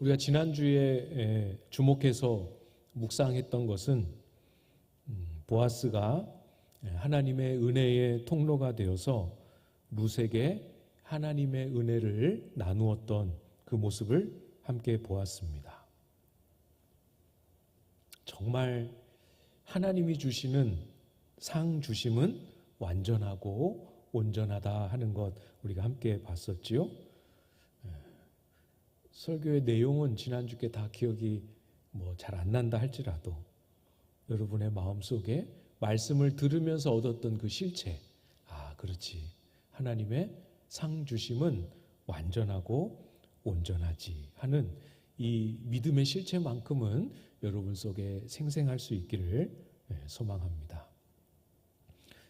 우리가 지난주에 주목해서 묵상했던 것은 보아스가 하나님의 은혜의 통로가 되어서 룻에게 하나님의 은혜를 나누었던 그 모습을 함께 보았습니다. 정말 하나님이 주시는 상 주심은 완전하고 온전하다 하는 것 우리가 함께 봤었지요. 설교의 내용은 지난주께 다 기억이 잘 안 난다 할지라도 여러분의 마음속에 말씀을 들으면서 얻었던 그 실체, 그렇지, 하나님의 상 주심은 완전하고 온전하지 하는 이 믿음의 실체만큼은 여러분 속에 생생할 수 있기를 소망합니다.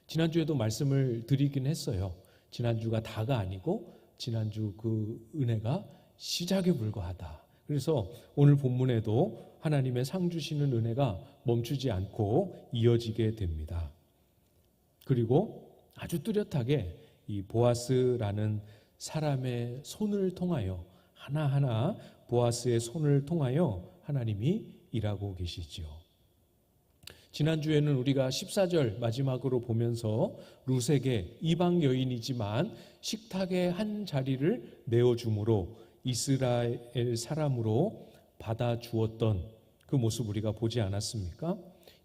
지난주에도 말씀을 드리긴 했어요. 지난주가 다가 아니고 지난주 그 은혜가 시작에 불과하다. 그래서 오늘 본문에도 하나님의 상 주시는 은혜가 멈추지 않고 이어지게 됩니다. 그리고 아주 뚜렷하게 이 보아스라는 사람의 손을 통하여 하나하나 보아스의 손을 통하여 하나님이 일하고 계시지요. 지난주에는 우리가 14절 마지막으로 보면서 룻에게 이방 여인이지만 식탁의 한 자리를 내어줌으로 이스라엘 사람으로 받아주었던 그 모습 우리가 보지 않았습니까?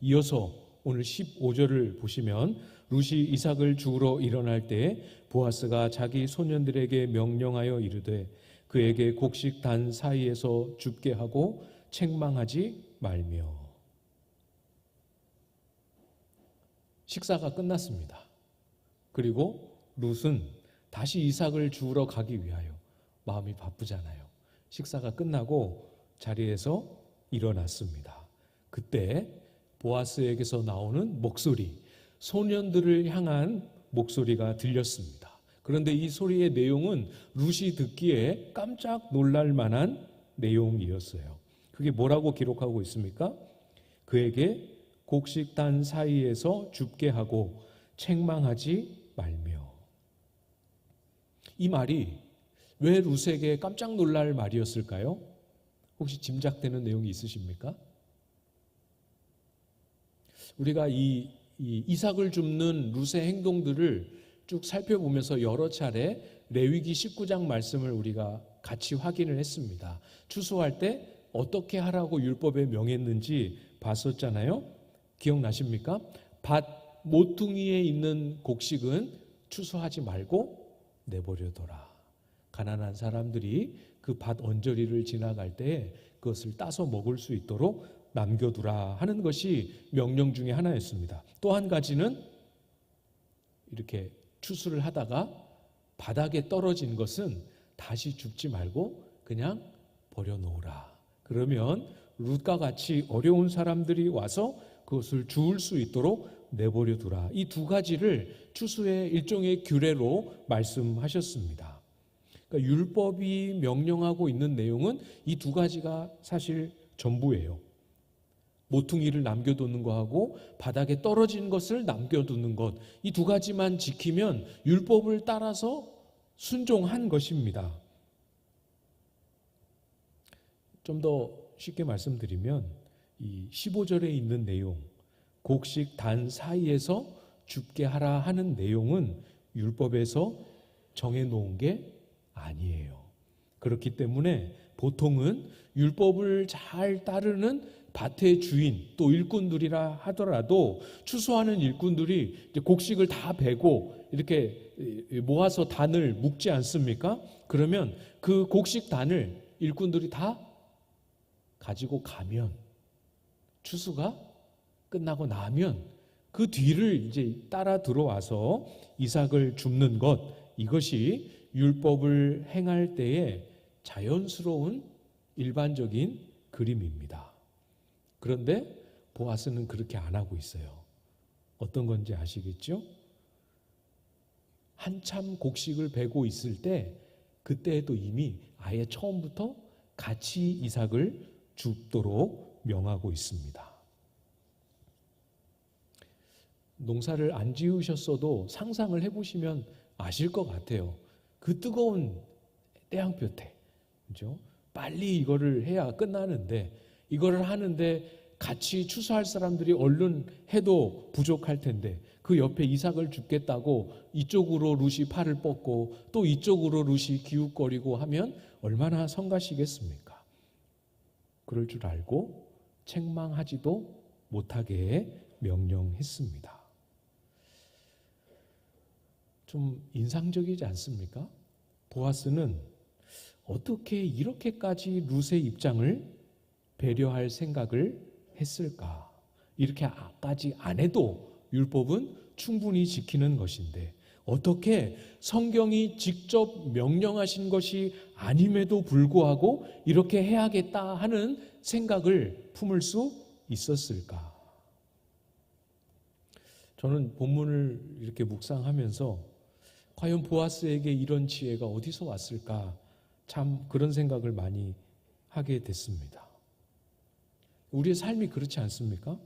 이어서 오늘 15절을 보시면 룻이 이삭을 주우러 일어날 때 보아스가 자기 소년들에게 명령하여 이르되 그에게 곡식 단 사이에서 줍게 하고 책망하지 말며. 식사가 끝났습니다. 그리고 룻은 다시 이삭을 주우러 가기 위하여 마음이 바쁘잖아요. 식사가 끝나고 자리에서 일어났습니다. 그때 보아스에게서 나오는 목소리, 소년들을 향한 목소리가 들렸습니다. 그런데 이 소리의 내용은 룻이 듣기에 깜짝 놀랄 만한 내용이었어요. 그게 뭐라고 기록하고 있습니까? 그에게 곡식단 사이에서 줍게 하고 책망하지 말며. 이 말이 왜 룻에게 깜짝 놀랄 말이었을까요? 혹시 짐작되는 내용이 있으십니까? 우리가 이 이삭을 줍는 룻의 행동들을 쭉 살펴보면서 여러 차례 레위기 19장 말씀을 우리가 같이 확인을 했습니다. 추수할 때 어떻게 하라고 율법에 명했는지 봤었잖아요. 기억나십니까? 밭 모퉁이에 있는 곡식은 추수하지 말고 내버려둬라. 가난한 사람들이 그 밭 언저리를 지나갈 때 그것을 따서 먹을 수 있도록 남겨두라 하는 것이 명령 중에 하나였습니다. 또 한 가지는 이렇게 추수를 하다가 바닥에 떨어진 것은 다시 줍지 말고 그냥 버려놓으라. 그러면 룻과 같이 어려운 사람들이 와서 그것을 주울 수 있도록 내버려두라. 이 두 가지를 추수의 일종의 규례로 말씀하셨습니다. 그러니까 율법이 명령하고 있는 내용은 이 두 가지가 사실 전부예요. 모퉁이를 남겨두는 거하고 바닥에 떨어진 것을 남겨두는 것, 이 두 가지만 지키면 율법을 따라서 순종한 것입니다. 좀 더 쉽게 말씀드리면 이 15절에 있는 내용, 곡식 단 사이에서 줍게 하라 하는 내용은 율법에서 정해놓은 게 아니에요. 그렇기 때문에 보통은 율법을 잘 따르는 밭의 주인 또 일꾼들이라 하더라도 추수하는 일꾼들이 곡식을 다 베고 이렇게 모아서 단을 묶지 않습니까? 그러면 그 곡식 단을 일꾼들이 다 가지고 가면 추수가 끝나고 나면 그 뒤를 이제 따라 들어와서 이삭을 줍는 것, 이것이 율법을 행할 때의 자연스러운 일반적인 그림입니다. 그런데 보아스는 그렇게 안 하고 있어요. 어떤 건지 아시겠죠? 한참 곡식을 베고 있을 때 그때에도 이미 아예 처음부터 같이 이삭을 줍도록 명하고 있습니다. 농사를 안 지으셨어도 상상을 해보시면 아실 것 같아요. 그 뜨거운 태양볕에, 그죠? 빨리 이거를 해야 끝나는데, 이거를 하는데 같이 추수할 사람들이 얼른 해도 부족할 텐데, 그 옆에 이삭을 줍겠다고 이쪽으로 룻이 팔을 뻗고 또 이쪽으로 룻이 기웃거리고 하면 얼마나 성가시겠습니까? 그럴 줄 알고 책망하지도 못하게 명령했습니다. 좀 인상적이지 않습니까? 보아스는 어떻게 이렇게까지 룻의 입장을 배려할 생각을 했을까? 이렇게까지 안 해도 율법은 충분히 지키는 것인데 어떻게 성경이 직접 명령하신 것이 아님에도 불구하고 이렇게 해야겠다 하는 생각을 품을 수 있었을까? 저는 본문을 이렇게 묵상하면서 과연 보아스에게 이런 지혜가 어디서 왔을까? 참 그런 생각을 많이 하게 됐습니다. 우리의 삶이 그렇지 않습니까?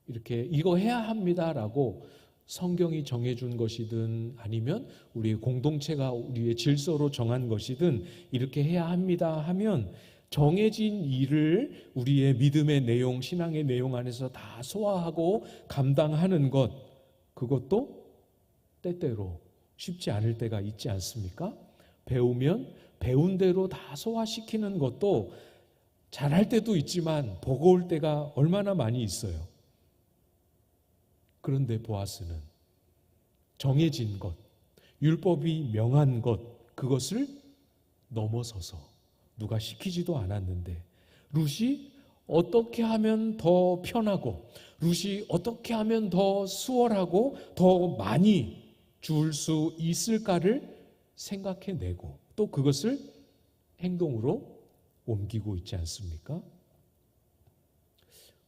이렇게 이거 해야 합니다라고 성경이 정해준 것이든 아니면 우리의 공동체가 우리의 질서로 정한 것이든 이렇게 해야 합니다 하면 정해진 일을 우리의 믿음의 내용, 신앙의 내용 안에서 다 소화하고 감당하는 것, 그것도 때때로 쉽지 않을 때가 있지 않습니까? 배우면 배운 대로 다 소화시키는 것도 잘할 때도 있지만 버거울 때가 얼마나 많이 있어요. 그런데 보아스는 정해진 것, 율법이 명한 것, 그것을 넘어서서 누가 시키지도 않았는데 룻이 어떻게 하면 더 편하고 룻이 어떻게 하면 더 수월하고 더 많이 줄 수 있을까를 생각해내고 또 그것을 행동으로 옮기고 있지 않습니까?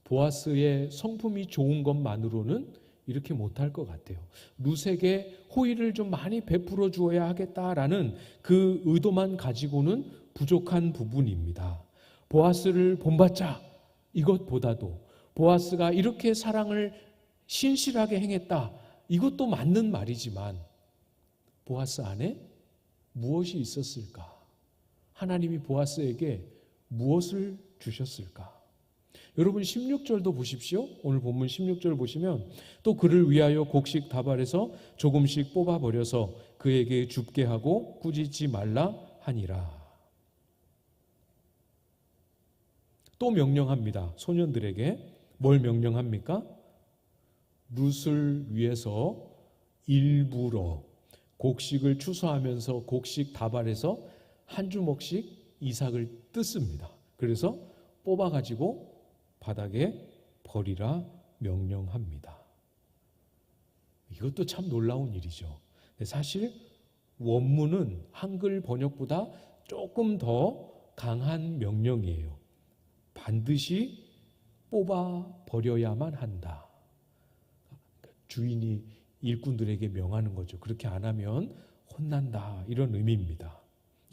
보아스의 성품이 좋은 것만으로는 이렇게 못할 것 같아요. 룻에게 호의를 좀 많이 베풀어 주어야 하겠다라는 그 의도만 가지고는 부족한 부분입니다. 보아스를 본받자 이것보다도 보아스가 이렇게 사랑을 신실하게 행했다, 이것도 맞는 말이지만 보아스 안에 무엇이 있었을까? 하나님이 보아스에게 무엇을 주셨을까? 여러분 16절도 보십시오. 오늘 본문 16절 보시면 또 그를 위하여 곡식 다발에서 조금씩 뽑아버려서 그에게 줍게 하고 꾸짖지 말라 하니라. 또 명령합니다. 소년들에게 뭘 명령합니까? 룻을 위해서 일부러 곡식을 추수하면서 곡식 다발에서 한 주먹씩 이삭을 뜯습니다. 그래서 뽑아가지고 바닥에 버리라 명령합니다. 이것도 참 놀라운 일이죠. 사실 원문은 한글 번역보다 조금 더 강한 명령이에요. 반드시 뽑아 버려야만 한다. 주인이 일꾼들에게 명하는 거죠. 그렇게 안 하면 혼난다, 이런 의미입니다.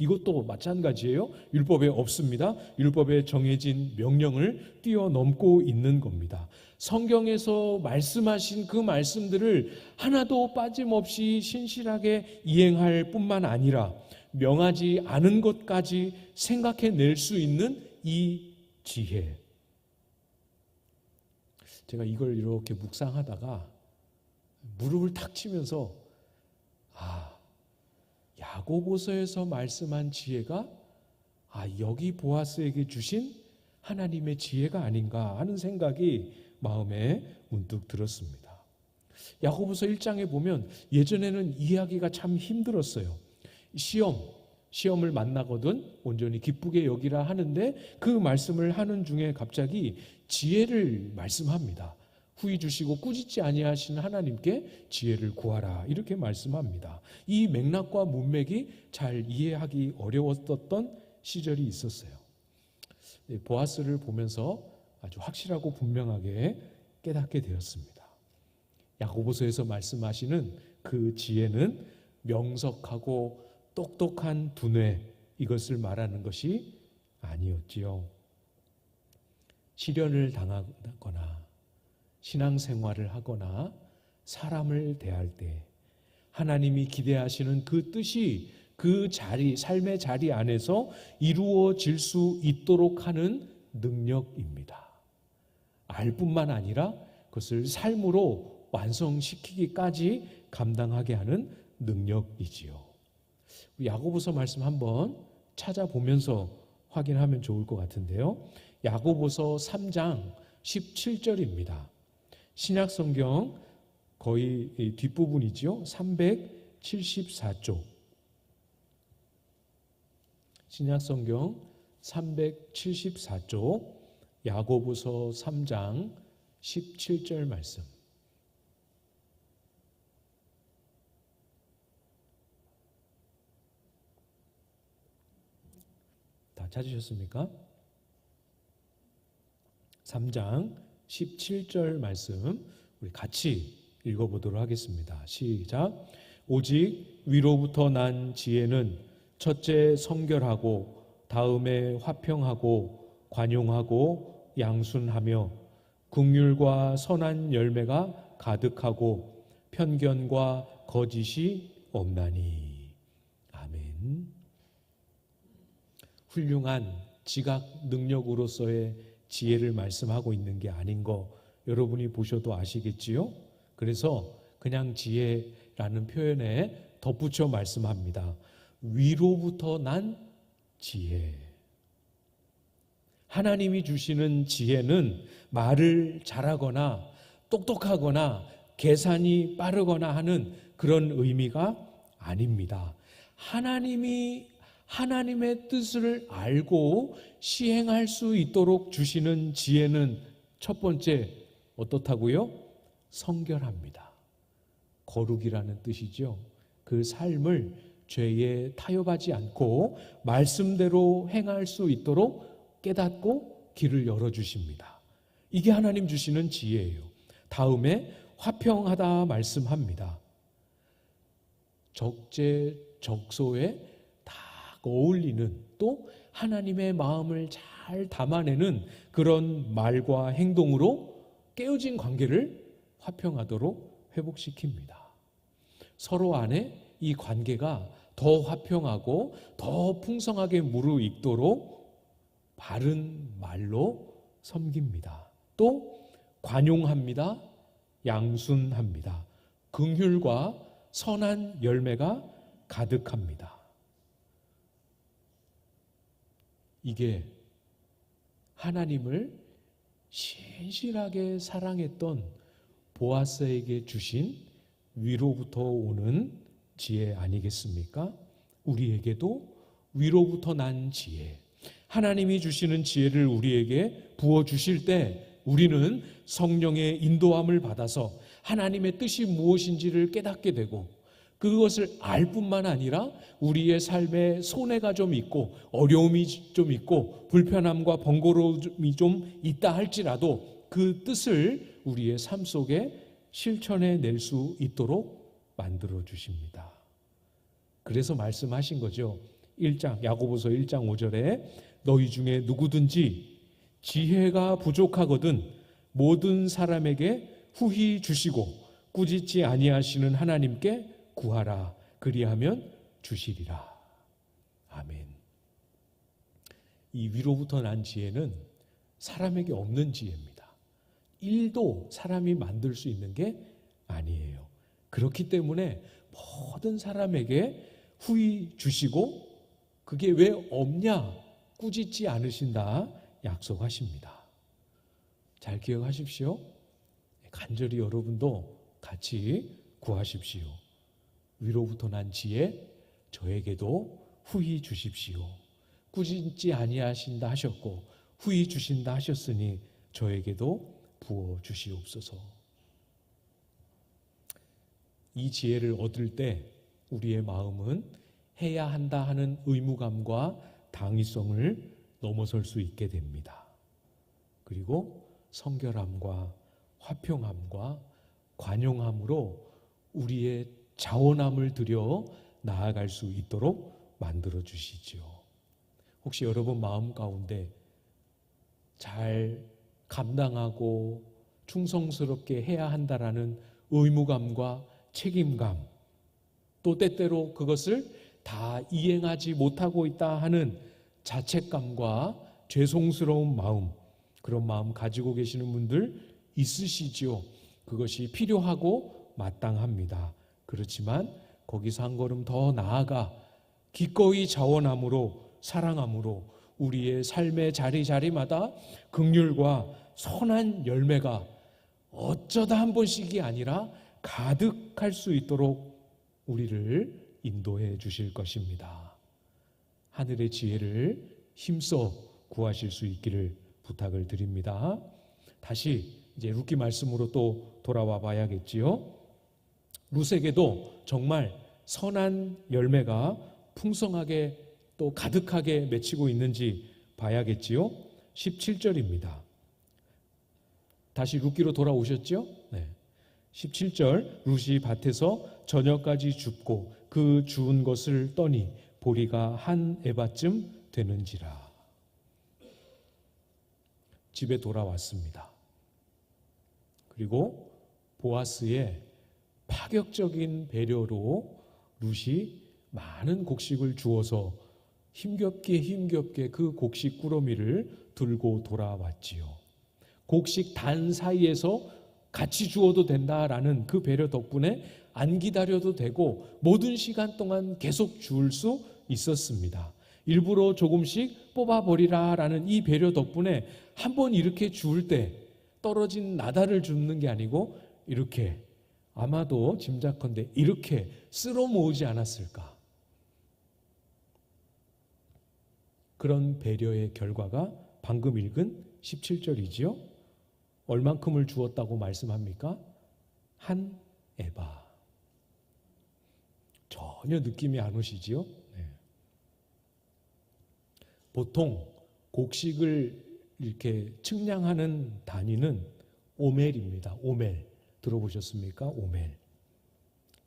이것도 마찬가지예요. 율법에 없습니다. 율법에 정해진 명령을 뛰어넘고 있는 겁니다. 성경에서 말씀하신 그 말씀들을 하나도 빠짐없이 신실하게 이행할 뿐만 아니라 명하지 않은 것까지 생각해낼 수 있는 이 지혜. 제가 이걸 이렇게 묵상하다가 무릎을 탁 치면서 야고보서에서 말씀한 지혜가 여기 보아스에게 주신 하나님의 지혜가 아닌가 하는 생각이 마음에 문득 들었습니다. 야고보서 1장에 보면 예전에는 이해하기가 참 힘들었어요. 시험을 만나거든 온전히 기쁘게 여기라 하는데 그 말씀을 하는 중에 갑자기 지혜를 말씀합니다. 후히 주시고 꾸짖지 아니하시는 하나님께 지혜를 구하라, 이렇게 말씀합니다. 이 맥락과 문맥이 잘 이해하기 어려웠던 시절이 있었어요. 보아스를 보면서 아주 확실하고 분명하게 깨닫게 되었습니다. 야고보서에서 말씀하시는 그 지혜는 명석하고 똑똑한 두뇌, 이것을 말하는 것이 아니었지요. 시련을 당하거나 신앙생활을 하거나 사람을 대할 때 하나님이 기대하시는 그 뜻이 그 자리, 삶의 자리 안에서 이루어질 수 있도록 하는 능력입니다. 알 뿐만 아니라 그것을 삶으로 완성시키기까지 감당하게 하는 능력이지요. 야고보서 말씀 한번 찾아보면서 확인하면 좋을 것 같은데요. 야고보서 3장 17절입니다. 신약성경 거의 뒷부분이죠. 374쪽. 신약성경 374쪽 야고보서 3장 17절 말씀. 다 찾으셨습니까? 3장 17절 말씀 우리 같이 읽어보도록 하겠습니다. 시작. 오직 위로부터 난 지혜는 첫째 성결하고 다음에 화평하고 관용하고 양순하며 긍휼과 선한 열매가 가득하고 편견과 거짓이 없나니. 아멘. 훌륭한 지각 능력으로서의 지혜를 말씀하고 있는 게 아닌 거 여러분이 보셔도 아시겠지요? 그래서 그냥 지혜라는 표현에 덧붙여 말씀합니다. 위로부터 난 지혜. 하나님이 주시는 지혜는 말을 잘하거나 똑똑하거나 계산이 빠르거나 하는 그런 의미가 아닙니다. 하나님의 뜻을 알고 시행할 수 있도록 주시는 지혜는 첫 번째 어떻다고요? 성결합니다. 거룩이라는 뜻이죠. 그 삶을 죄에 타협하지 않고 말씀대로 행할 수 있도록 깨닫고 길을 열어주십니다. 이게 하나님 주시는 지혜예요. 다음에 화평하다 말씀합니다. 적재적소에 딱 어울리는 또 하나님의 마음을 잘 담아내는 그런 말과 행동으로 깨어진 관계를 화평하도록 회복시킵니다. 서로 안에 이 관계가 더 화평하고 더 풍성하게 무르익도록 바른 말로 섬깁니다. 또 관용합니다. 양순합니다. 긍휼과 선한 열매가 가득합니다. 이게 하나님을 신실하게 사랑했던 보아스에게 주신 위로부터 오는 지혜 아니겠습니까? 우리에게도 위로부터 난 지혜, 하나님이 주시는 지혜를 우리에게 부어주실 때 우리는 성령의 인도함을 받아서 하나님의 뜻이 무엇인지를 깨닫게 되고 그것을 알 뿐만 아니라 우리의 삶에 손해가 좀 있고 어려움이 좀 있고 불편함과 번거로움이 좀 있다 할지라도 그 뜻을 우리의 삶 속에 실천해 낼 수 있도록 만들어 주십니다. 그래서 말씀하신 거죠. 야고보서 1장 5절에 너희 중에 누구든지 지혜가 부족하거든 모든 사람에게 후히 주시고 꾸짖지 아니하시는 하나님께 구하라. 그리하면 주시리라. 아멘. 이 위로부터 난 지혜는 사람에게 없는 지혜입니다. 1도 사람이 만들 수 있는 게 아니에요. 그렇기 때문에 모든 사람에게 후히 주시고 그게 왜 없냐? 꾸짖지 않으신다 약속하십니다. 잘 기억하십시오. 간절히 여러분도 같이 구하십시오. 위로부터 난 지혜 저에게도 후히 주십시오. 꾸짖지 아니하신다 하셨고 후히 주신다 하셨으니 저에게도 부어 주시옵소서. 이 지혜를 얻을 때 우리의 마음은 해야 한다 하는 의무감과 당위성을 넘어설 수 있게 됩니다. 그리고 성결함과 화평함과 관용함으로 우리의 자원함을 들여 나아갈 수 있도록 만들어 주시죠. 혹시 여러분 마음 가운데 잘 감당하고 충성스럽게 해야 한다라는 의무감과 책임감, 또 때때로 그것을 다 이행하지 못하고 있다 하는 자책감과 죄송스러운 마음, 그런 마음 가지고 계시는 분들 있으시지요. 그것이 필요하고 마땅합니다. 그렇지만 거기서 한 걸음 더 나아가 기꺼이 자원함으로, 사랑함으로 우리의 삶의 자리자리마다 긍휼과 선한 열매가 어쩌다 한 번씩이 아니라 가득할 수 있도록 우리를 인도해 주실 것입니다. 하늘의 지혜를 힘써 구하실 수 있기를 부탁을 드립니다. 다시 이제 룻기 말씀으로 또 돌아와 봐야겠지요. 룻에게도 정말 선한 열매가 풍성하게 또 가득하게 맺히고 있는지 봐야겠지요. 17절입니다. 다시 룻기로 돌아오셨죠? 네. 17절, 룻이 밭에서 저녁까지 줍고 그 주운 것을 떠니 보리가 한 에바쯤 되는지라. 집에 돌아왔습니다. 그리고 보아스의 파격적인 배려로 룻이 많은 곡식을 주어서 힘겹게 그 곡식 꾸러미를 들고 돌아왔지요. 곡식 단 사이에서 같이 주어도 된다라는 그 배려 덕분에 안 기다려도 되고 모든 시간 동안 계속 주울 수 있었습니다. 일부러 조금씩 뽑아버리라라는 이 배려 덕분에 한번 이렇게 주울 때 떨어진 나달을 줍는 게 아니고 이렇게, 아마도 짐작컨대 이렇게 쓸어 모으지 않았을까. 그런 배려의 결과가 방금 읽은 17절이지요. 얼만큼을 주었다고 말씀합니까? 한 에바. 전혀 느낌이 안 오시지요? 네. 보통 곡식을 이렇게 측량하는 단위는 오멜입니다. 오멜. 들어보셨습니까? 오멜.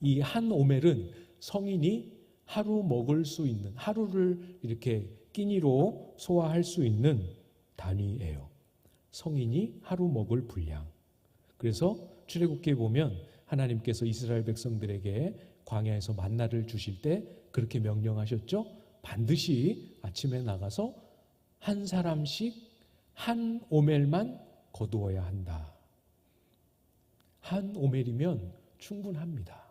이 한 오멜은 성인이 하루 먹을 수 있는, 하루를 이렇게 끼니로 소화할 수 있는 단위예요. 성인이 하루 먹을 분량. 그래서 출애굽기에 보면 하나님께서 이스라엘 백성들에게 광야에서 만나를 주실 때 그렇게 명령하셨죠. 반드시 아침에 나가서 한 사람씩 한 오멜만 거두어야 한다. 한 오멜이면 충분합니다.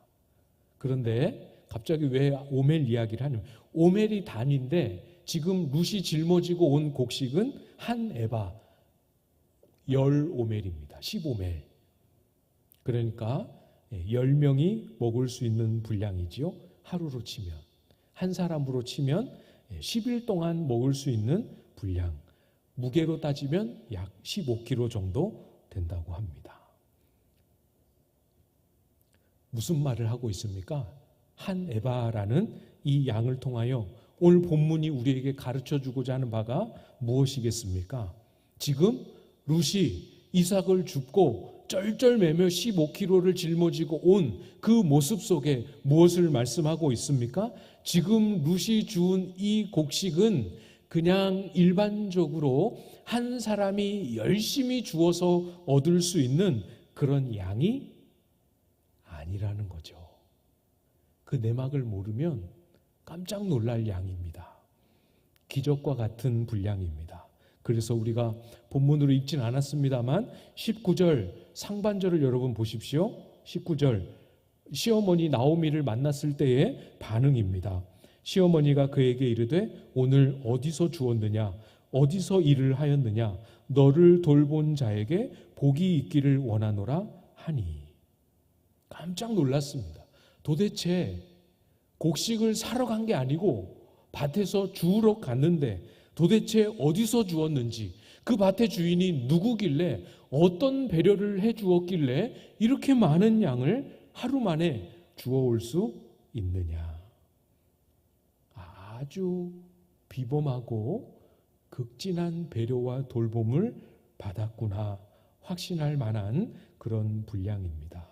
그런데 갑자기 왜 오멜 이야기를 하냐면, 오멜이 단위인데 지금 룻이 짊어지고 온 곡식은 한 에바, 10오멜입니다. 10오멜. 그러니까 10명이 먹을 수 있는 분량이지요. 하루로 치면. 한 사람으로 치면 10일 동안 먹을 수 있는 분량. 무게로 따지면 약 15kg 정도 된다고 합니다. 무슨 말을 하고 있습니까? 한 에바라는 이 양을 통하여 오늘 본문이 우리에게 가르쳐주고자 하는 바가 무엇이겠습니까? 지금 룻이 이삭을 줍고 쩔쩔매며 15kg를 짊어지고 온 그 모습 속에 무엇을 말씀하고 있습니까? 지금 룻이 주운 이 곡식은 그냥 일반적으로 한 사람이 열심히 주어서 얻을 수 있는 그런 양이 아니라는 거죠. 그 내막을 모르면 깜짝 놀랄 양입니다. 기적과 같은 분량입니다. 그래서 우리가 본문으로 읽진 않았습니다만 19절 상반절을 여러분 보십시오. 19절 시어머니 나오미를 만났을 때의 반응입니다. 시어머니가 그에게 이르되 오늘 어디서 주었느냐, 어디서 일을 하였느냐, 너를 돌본 자에게 복이 있기를 원하노라 하니. 깜짝 놀랐습니다. 도대체 곡식을 사러 간 게 아니고 밭에서 주우러 갔는데 도대체 어디서 주었는지, 그 밭의 주인이 누구길래, 어떤 배려를 해 주었길래 이렇게 많은 양을 하루 만에 주워올 수 있느냐. 아주 비범하고 극진한 배려와 돌봄을 받았구나 확신할 만한 그런 분량입니다.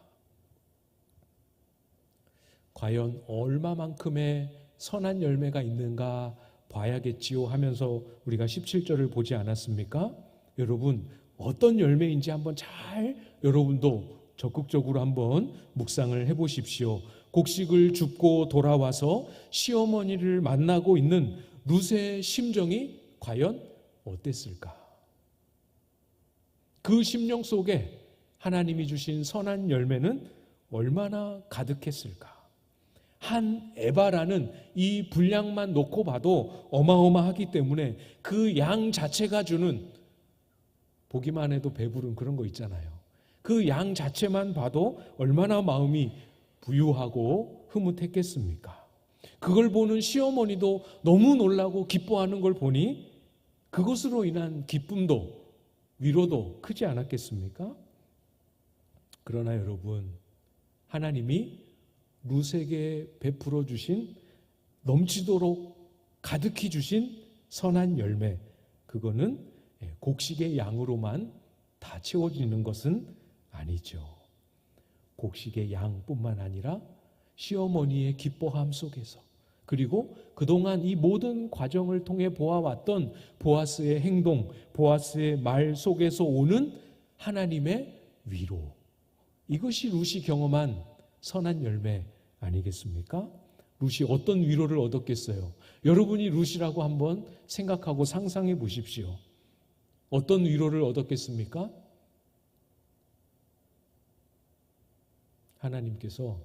과연 얼마만큼의 선한 열매가 있는가 봐야겠지요 하면서 우리가 17절을 보지 않았습니까? 여러분, 어떤 열매인지 한번 잘 여러분도 적극적으로 한번 묵상을 해보십시오. 곡식을 줍고 돌아와서 시어머니를 만나고 있는 룻의 심정이 과연 어땠을까? 그 심령 속에 하나님이 주신 선한 열매는 얼마나 가득했을까? 한 에바라는 이 분량만 놓고 봐도 어마어마하기 때문에 그 양 자체가 주는, 보기만 해도 배부른 그런 거 있잖아요. 그 양 자체만 봐도 얼마나 마음이 부유하고 흐뭇했겠습니까? 그걸 보는 시어머니도 너무 놀라고 기뻐하는 걸 보니 그것으로 인한 기쁨도 위로도 크지 않았겠습니까? 그러나 여러분, 하나님이 룻에게 베풀어 주신, 넘치도록 가득히 주신 선한 열매, 그거는 곡식의 양으로만 다 채워지는 것은 아니죠. 곡식의 양뿐만 아니라 시어머니의 기뻐함 속에서, 그리고 그동안 이 모든 과정을 통해 보아왔던 보아스의 행동, 보아스의 말 속에서 오는 하나님의 위로, 이것이 룻이 경험한 선한 열매 아니겠습니까? 룻이 어떤 위로를 얻었겠어요? 여러분이 룻이라고 한번 생각하고 상상해 보십시오. 어떤 위로를 얻었겠습니까? 하나님께서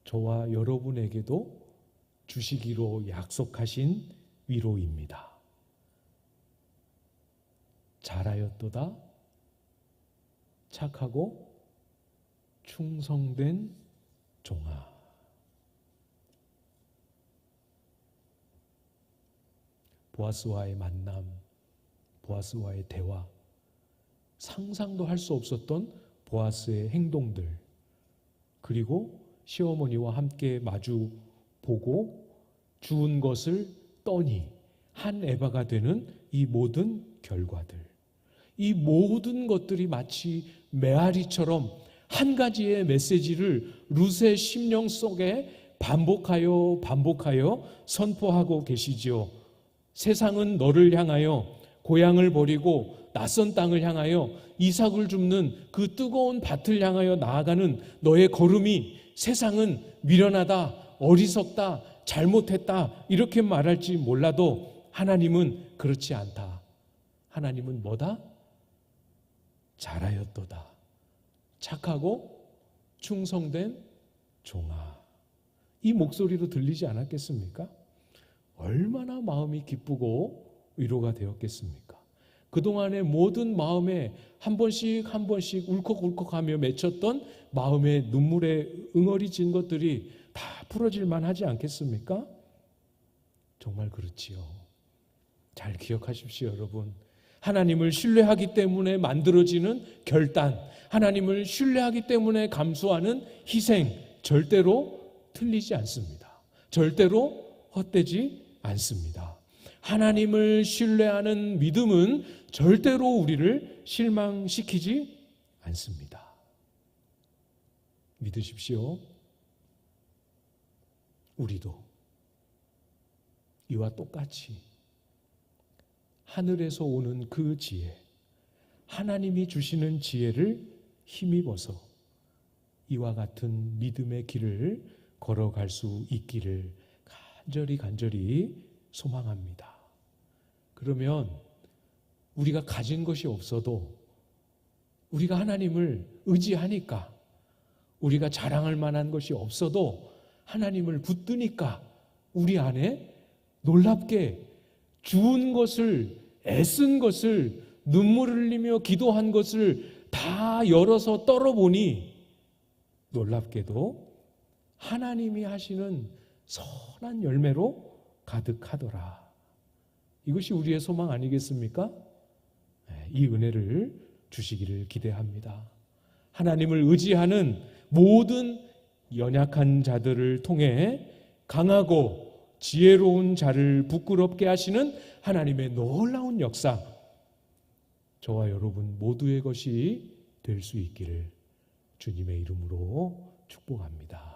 저와 여러분에게도 주시기로 약속하신 위로입니다. 잘하였도다, 착하고 충성된 종아. 보아스와의 만남, 보아스와의 대화, 상상도 할 수 없었던 보아스의 행동들, 그리고 시어머니와 함께 마주 보고 주운 것을 떠니 한 에바가 되는 이 모든 결과들, 이 모든 것들이 마치 메아리처럼 한 가지의 메시지를 룻의 심령 속에 반복하여 선포하고 계시지요. 세상은 너를 향하여 고향을 버리고 낯선 땅을 향하여 이삭을 줍는 그 뜨거운 밭을 향하여 나아가는 너의 걸음이 세상은 미련하다, 어리석다, 잘못했다 이렇게 말할지 몰라도 하나님은 그렇지 않다. 하나님은 뭐다? 잘하였도다, 착하고 충성된 종아. 이 목소리로 들리지 않았겠습니까? 얼마나 마음이 기쁘고 위로가 되었겠습니까? 그동안의 모든 마음에 한 번씩 울컥울컥하며 맺혔던 마음의 눈물에 응어리진 것들이 다 풀어질만 하지 않겠습니까? 정말 그렇지요. 잘 기억하십시오, 여러분. 하나님을 신뢰하기 때문에 만들어지는 결단, 하나님을 신뢰하기 때문에 감수하는 희생, 절대로 틀리지 않습니다. 절대로 헛되지 않습니다. 하나님을 신뢰하는 믿음은 절대로 우리를 실망시키지 않습니다. 믿으십시오. 우리도 이와 똑같이 하늘에서 오는 그 지혜, 하나님이 주시는 지혜를 힘입어서 이와 같은 믿음의 길을 걸어갈 수 있기를 간절히 소망합니다. 그러면 우리가 가진 것이 없어도 우리가 하나님을 의지하니까, 우리가 자랑할 만한 것이 없어도 하나님을 붙드니까 우리 안에 놀랍게 주운 것을, 애쓴 것을, 눈물을 흘리며 기도한 것을 다 열어서 떨어보니 놀랍게도 하나님이 하시는 선한 열매로 가득하더라. 이것이 우리의 소망 아니겠습니까? 이 은혜를 주시기를 기대합니다. 하나님을 의지하는 모든 연약한 자들을 통해 강하고 지혜로운 자를 부끄럽게 하시는 하나님의 놀라운 역사, 저와 여러분 모두의 것이 될 수 있기를 주님의 이름으로 축복합니다.